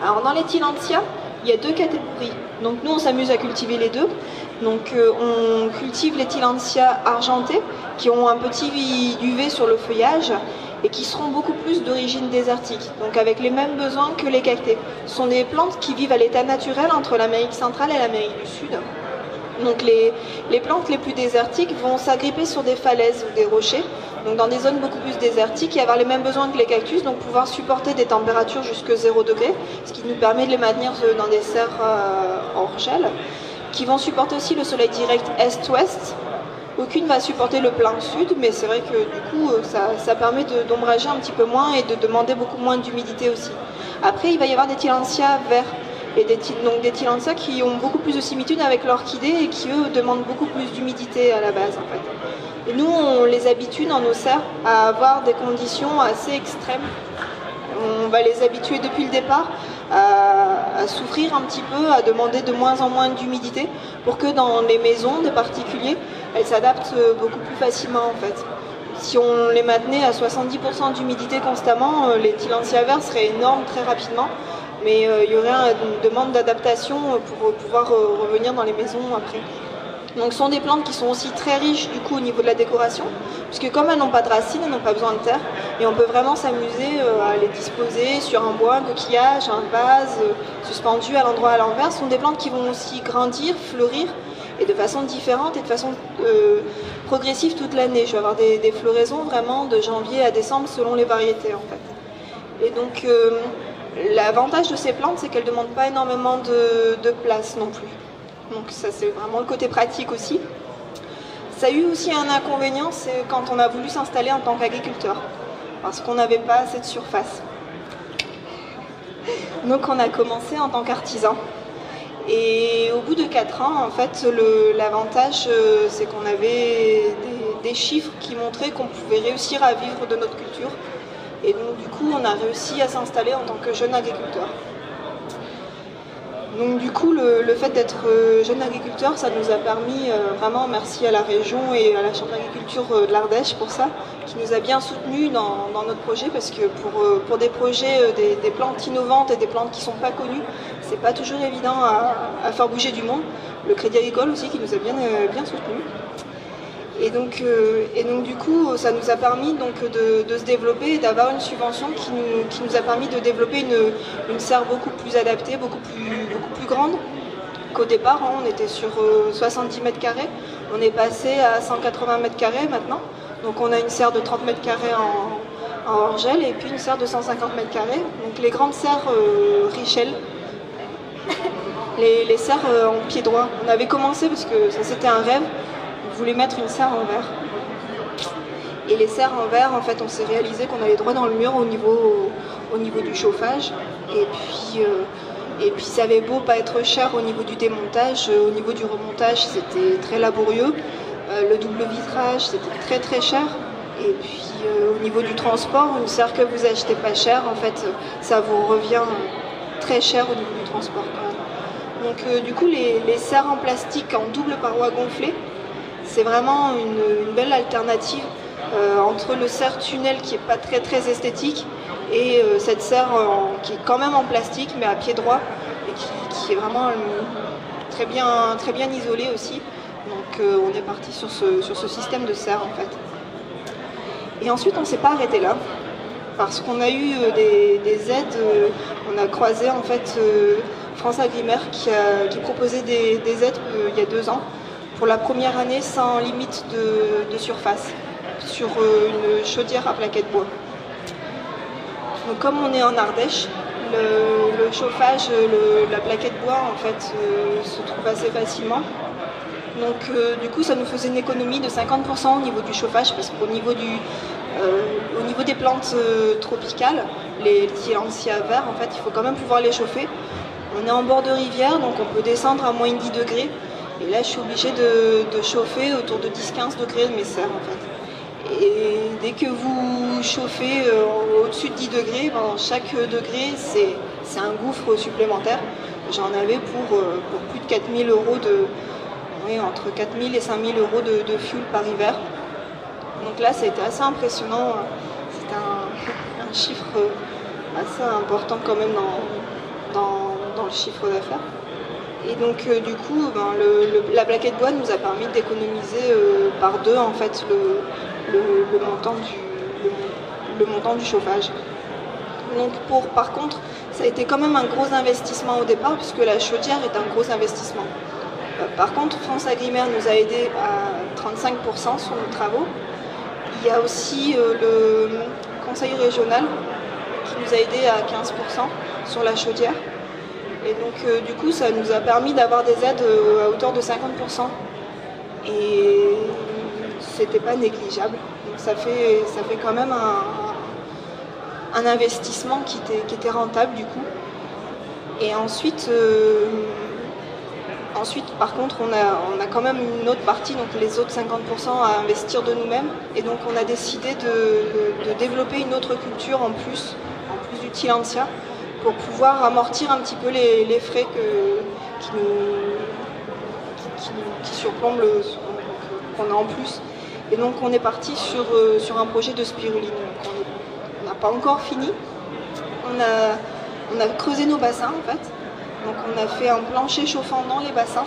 Alors dans les Tillandsia, il y a deux catégories. Donc nous on s'amuse à cultiver les deux. Donc on cultive les Tillandsia argentés qui ont un petit duvet sur le feuillage et qui seront beaucoup plus d'origine désertique, donc avec les mêmes besoins que les cactés. Ce sont des plantes qui vivent à l'état naturel entre l'Amérique centrale et l'Amérique du Sud. Donc les plantes les plus désertiques vont s'agripper sur des falaises ou des rochers, donc dans des zones beaucoup plus désertiques et avoir les mêmes besoins que les cactus, donc pouvoir supporter des températures jusqu'à 0 degré, ce qui nous permet de les maintenir dans des serres hors gel, qui vont supporter aussi le soleil direct est-ouest. Aucune va supporter le plein sud, mais c'est vrai que du coup ça permet d'ombrager un petit peu moins et de demander beaucoup moins d'humidité aussi. Après il va y avoir des Tillandsia verts, et donc des Tillandsia qui ont beaucoup plus de similitude avec l'orchidée et qui eux demandent beaucoup plus d'humidité à la base en fait. Et nous on les habitue dans nos serres à avoir des conditions assez extrêmes. On va les habituer depuis le départ à souffrir un petit peu, à demander de moins en moins d'humidité pour que dans les maisons des particuliers, elles s'adaptent beaucoup plus facilement en fait. Si on les maintenait à 70% d'humidité constamment, les Tillandsia verts seraient énormes très rapidement, mais il y aurait une demande d'adaptation pour pouvoir revenir dans les maisons après. Donc ce sont des plantes qui sont aussi très riches du coup au niveau de la décoration, puisque comme elles n'ont pas de racines, elles n'ont pas besoin de terre, et on peut vraiment s'amuser à les disposer sur un bois, un coquillage, un vase, suspendu à l'endroit à l'envers. Ce sont des plantes qui vont aussi grandir, fleurir, et de façon différente et de façon progressive toute l'année. Je vais avoir des floraisons vraiment de janvier à décembre selon les variétés en fait. Et donc l'avantage de ces plantes, c'est qu'elles ne demandent pas énormément de place non plus. Donc ça c'est vraiment le côté pratique aussi. Ça a eu aussi un inconvénient, c'est quand on a voulu s'installer en tant qu'agriculteur, parce qu'on n'avait pas assez de surface. Donc on a commencé en tant qu'artisan. Et au bout de 4 ans, en fait, l'avantage c'est qu'on avait des chiffres qui montraient qu'on pouvait réussir à vivre de notre culture. Et donc du coup on a réussi à s'installer en tant que jeune agriculteur. Donc du coup, le fait d'être jeune agriculteur, ça nous a permis, vraiment merci à la région et à la Chambre d'agriculture de l'Ardèche pour ça, qui nous a bien soutenus dans notre projet, parce que pour des projets, des plantes innovantes et des plantes qui ne sont pas connues, c'est pas toujours évident à faire bouger du monde. Le Crédit Agricole aussi qui nous a bien soutenus. Et donc du coup, ça nous a permis donc, de se développer et d'avoir une subvention qui nous a permis de développer une serre beaucoup plus adaptée, beaucoup plus grande qu'au départ. Hein, on était sur 70 mètres carrés, on est passé à 180 mètres carrés maintenant. Donc on a une serre de 30 mètres carrés en hors-gel et puis une serre de 150 mètres carrés. Donc les grandes serres Richel, les serres en pied droit. On avait commencé parce que ça c'était un rêve. On voulait mettre une serre en verre. Et les serres en verre, en fait, on s'est réalisé qu'on allait droit dans le mur au niveau du chauffage. Et puis ça avait beau pas être cher au niveau du démontage, au niveau du remontage, c'était très laborieux. Le double vitrage, c'était très très cher. Et puis au niveau du transport, une serre que vous achetez pas cher, en fait, ça vous revient très cher au niveau du transport quand même. Donc du coup, les serres en plastique en double paroi gonflée, c'est vraiment une belle alternative entre le serre tunnel qui n'est pas très très esthétique et cette serre qui est quand même en plastique mais à pied droit et qui est vraiment très bien isolée aussi. Donc on est parti sur ce système de serre en fait. Et ensuite on ne s'est pas arrêté là parce qu'on a eu des aides, on a croisé en fait France Agrimer qui proposait des aides il y a 2 ans. Pour la première année sans limite de surface, sur une chaudière à plaquettes bois. Donc comme on est en Ardèche, le chauffage, la plaquette bois en fait se trouve assez facilement. Donc du coup ça nous faisait une économie de 50% au niveau du chauffage, parce qu'au niveau des plantes tropicales, les Tillandsia verts, en fait il faut quand même pouvoir les chauffer. On est en bord de rivière, donc on peut descendre à moins de 10 degrés. Et là, je suis obligée de chauffer autour de 10-15 degrés de mes serres, en fait. Et dès que vous chauffez au-dessus de 10 degrés, ben, chaque degré, c'est un gouffre supplémentaire. J'en avais pour plus de 4 000 euros entre 4 000 et 5 000 euros de fuel par hiver. Donc là, ça a été assez impressionnant. C'était un chiffre assez important quand même dans le chiffre d'affaires. Et donc du coup, la plaquette bois nous a permis d'économiser par 2 en fait le montant du chauffage. Donc par contre, ça a été quand même un gros investissement au départ, puisque la chaudière est un gros investissement. Par contre, France Agrimaire nous a aidés à 35% sur nos travaux. Il y a aussi le conseil régional qui nous a aidés à 15% sur la chaudière. Et donc du coup, ça nous a permis d'avoir des aides à hauteur de 50%. Et c'était pas négligeable. Donc ça fait quand même un investissement qui était rentable du coup. Et ensuite, par contre, on a quand même une autre partie, donc les autres 50% à investir de nous-mêmes. Et donc on a décidé de développer une autre culture en plus du Tillandsia, pour pouvoir amortir un petit peu les frais qui surplombent qu'on a en plus. Et donc on est parti sur un projet de spiruline. On n'a pas encore fini. On a creusé nos bassins en fait. Donc on a fait un plancher chauffant dans les bassins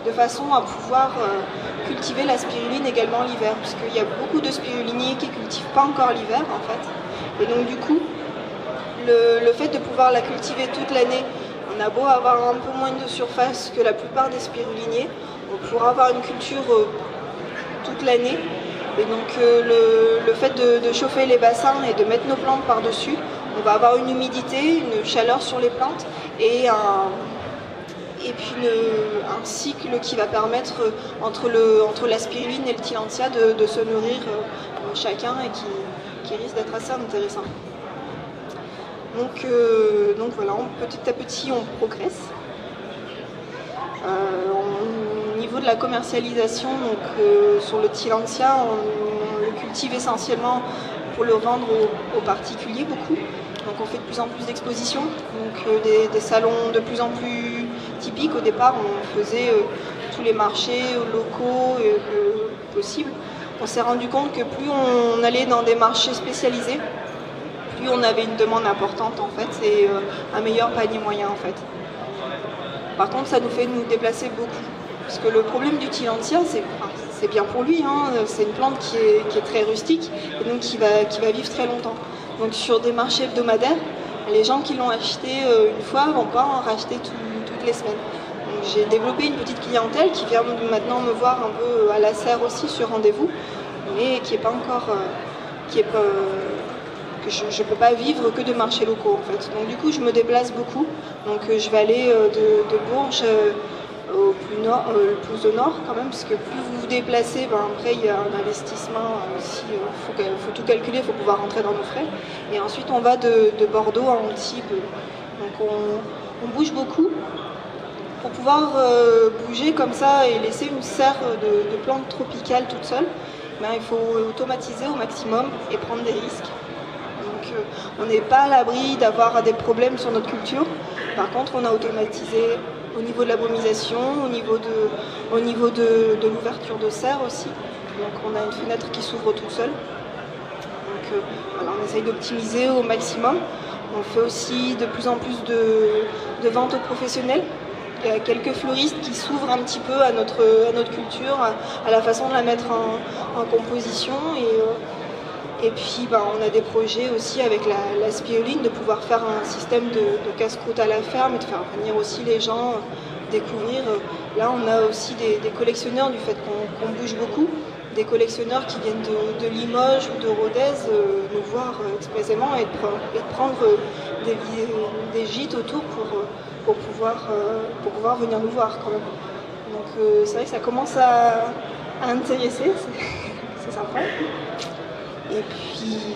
de façon à pouvoir cultiver la spiruline également l'hiver, puisqu'il y a beaucoup de spiruliniers qui ne cultivent pas encore l'hiver en fait. Et donc du coup, le fait de pouvoir la cultiver toute l'année, on a beau avoir un peu moins de surface que la plupart des spiruliniers, on pourra avoir une culture toute l'année. Et donc le fait de chauffer les bassins et de mettre nos plantes par-dessus, on va avoir une humidité, une chaleur sur les plantes et puis un cycle qui va permettre entre la spiruline et le Tillandsia de se nourrir chacun et qui risque d'être assez intéressant. Donc voilà, petit à petit on progresse. Au niveau de la commercialisation, sur le Tillandsia, on le cultive essentiellement pour le vendre aux particuliers beaucoup. Donc on fait de plus en plus d'expositions, donc des salons de plus en plus typiques. Au départ on faisait tous les marchés locaux possibles. On s'est rendu compte que plus on allait dans des marchés spécialisés, plus on avait une demande importante en fait et un meilleur panier moyen en fait. Par contre ça nous fait nous déplacer beaucoup, parce que le problème du Tillandsia, c'est bien pour lui, hein, c'est une plante qui est très rustique et donc qui va vivre très longtemps. Donc sur des marchés hebdomadaires, les gens qui l'ont acheté une fois ne vont pas en racheter toutes les semaines. J'ai développé une petite clientèle qui vient maintenant me voir un peu à la serre aussi sur rendez-vous, mais qui n'est pas encore... que je ne peux pas vivre que de marchés locaux en fait. Donc du coup je me déplace beaucoup. Donc je vais aller de Bourges plus au nord quand même, parce que plus vous vous déplacez, après il y a un investissement aussi, faut tout calculer, il faut pouvoir rentrer dans nos frais. Et ensuite on va de Bordeaux à Antibes. Donc on bouge beaucoup. Pour pouvoir bouger comme ça et laisser une serre de plantes tropicales toute seule, il faut automatiser au maximum et prendre des risques. Donc on n'est pas à l'abri d'avoir des problèmes sur notre culture. Par contre, on a automatisé au niveau de la brumisation, au niveau de l'ouverture de serre aussi. Donc on a une fenêtre qui s'ouvre toute seule. Donc voilà, on essaye d'optimiser au maximum. On fait aussi de plus en plus de ventes aux professionnels. Il y a quelques fleuristes qui s'ouvrent un petit peu à notre culture, à la façon de la mettre en composition. Et puis on a des projets aussi avec la spiruline, de pouvoir faire un système de casse-croûte à la ferme et de faire venir aussi les gens découvrir. Là on a aussi des collectionneurs, du fait qu'on bouge beaucoup, des collectionneurs qui viennent de Limoges ou de Rodez nous voir expressément et de prendre des gîtes autour pour pouvoir venir nous voir quand même. Donc c'est vrai que ça commence à intéresser, c'est sympa. Et puis